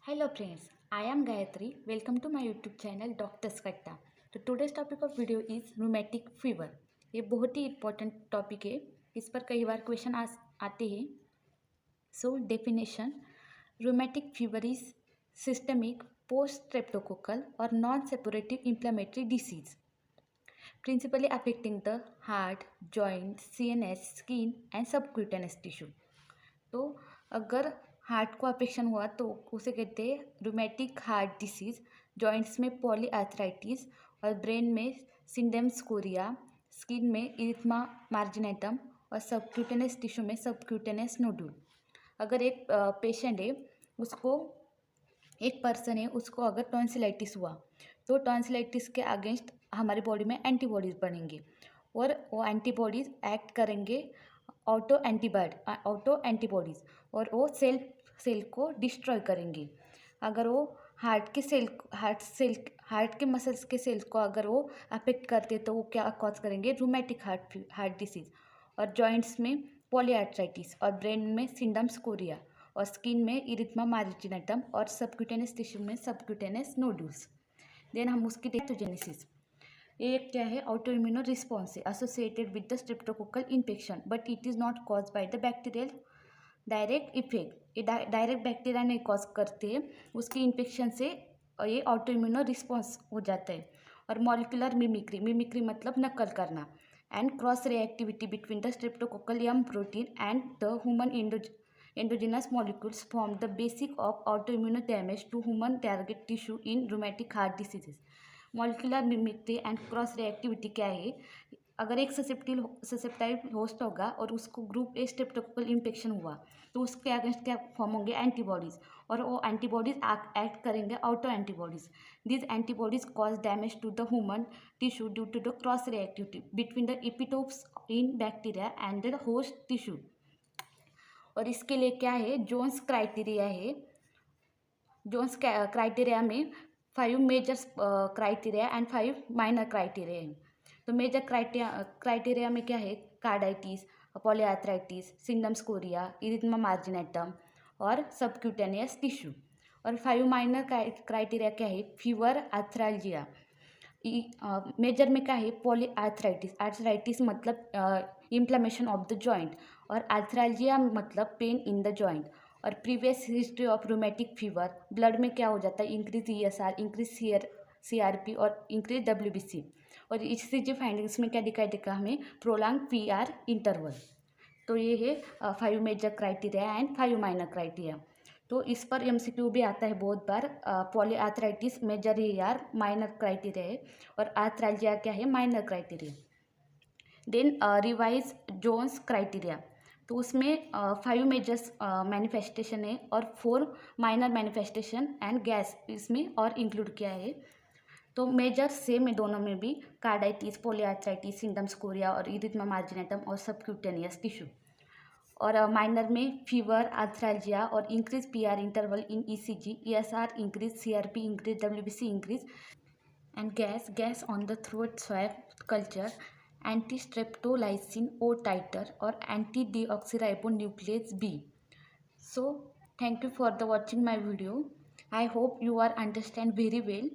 Hello friends, I am Gayatri. Welcome to my YouTube channel Dr. Skatta. तो today's topic of video is rheumatic fever. ये बहुत ही important topic है. इस पर कई बार क्वेश्चन आते हैं. So definition: rheumatic fever is systemic post-streptococcal or non-suppurative inflammatory disease, principally affecting the heart, joint, CNS, skin and subcutaneous tissue. तो अगर हार्ट को अफेक्शन हुआ तो उसे कहते हैं रूमेटिक हार्ट डिसीज़, जॉइंट्स में पॉलीआर्थराइटिस और ब्रेन में सिंडेम स्कोरिया, स्किन में इरिथमा मार्जिनेटम और सबक्यूटेनियस टिश्यू में सबक्यूटेनियस नोडुल। अगर एक पेशेंट है एक पर्सन है उसको अगर टॉन्सिलाइटिस हुआ तो टॉन्सिलाइटिस के अगेंस्ट हमारी बॉडी में एंटीबॉडीज़ बनेंगे और वो एंटीबॉडीज़ एक्ट करेंगे ऑटो एंटीबॉडीज़ और वो सेल को डिस्ट्रॉय करेंगे। अगर वो हार्ट के मसल्स के सेल्स को अगर वो अफेक्ट करते तो वो क्या कॉज करेंगे? Rheumatic heart disease. और जॉइंट्स में पॉलीआर्थराइटिस और ब्रेन में सिंडम स्कोरिया और स्किन में इरिथमा मार्जिनेटम और सबक्यूटेनियस टिश्यू में सबक्यूटेनियस नोडुल्स। देन हम उसकी पैथोजेनेसिस, ये क्या है? ऑटो इम्यूनो रिस्पॉन्स है associated with the streptococcal infection but it is not cause by the bacterial direct effect. ये डायरेक्ट बैक्टीरिया नहीं कॉज करते, उसकी इन्फेक्शन से ये ऑटो इम्यूनो रिस्पॉन्स हो जाता है। और मॉलिकुलर मिमिक्री मतलब नकल करना and cross reactivity between the streptococcal M protein and the human endogenous molecules form the basic of autoimmune damage to human target tissue in rheumatic heart diseases. Molecular mimicry and cross reactivity क्या है? अगर एक ससेप्टाइल host होगा और उसको group A streptococcal infection हुआ तो उसके अगेंस्ट क्या फॉर्म होंगे? एंटीबॉडीज़, और वो एंटीबॉडीज़ एक्ट करेंगे auto antibodies. These antibodies cause damage to the human tissue due to the cross reactivity between the epitopes in bacteria and the host tissue. और इसके लिए क्या है? जोन्स क्राइटेरिया है. जोन्स क्राइटेरिया में 5 major criteria and 5 minor criteria है. तो major criteria में क्या है? Carditis, polyarthritis, Sydenham chorea, erythema marginatum और सबक्यूटेनियस टिश्यू. और 5 माइनर क्राइटेरिया क्या है? फीवर, आर्थराल्जिया. मेजर में क्या है? आर्थराइटिस मतलब इन्फ्लेमेशन ऑफ द जॉइंट और आर्थराल्जिया मतलब पेन इन द जॉइंट. और previous history of rheumatic fever, blood में क्या हो जाता है? इंक्रीज ESR, इंक्रीज CRP और इंक्रीज WBC. और ECG फाइंडिंग्स में क्या दिखाई देगा हमें? Prolong PR interval. तो ये है 5 major criteria and 5 minor criteria. तो इस पर MCQ भी आता है बहुत बार. पॉलीआर्थराइटिस मेजर है यार, माइनर क्राइटेरिया है, और आर्थराल्जिया क्या है? Minor criteria. Then revise Jones criteria, तो उसमें 5 मेजर्स मैनिफेस्टेशन है और 4 माइनर मैनिफेस्टेशन एंड गैस इसमें और इंक्लूड किया है. तो मेजर सेम है दोनों में भी, कार्डाइटिस, पॉलीआर्थराइटिस, सिंडम स्कोरिया और इरिथमा मार्जिनेटम और सबक्यूटेनियस टिश्यू. और माइनर में फीवर, आर्थराल्जिया और increase PR interval in ECG, ESR increase, CRP increase, WBC increase and gas on the throat swab culture, anti streptolysin O टाइटर और anti डीऑक्सीराइबोन्यूक्लेज B. So thank you for the watching my video. I hope you are understand very well.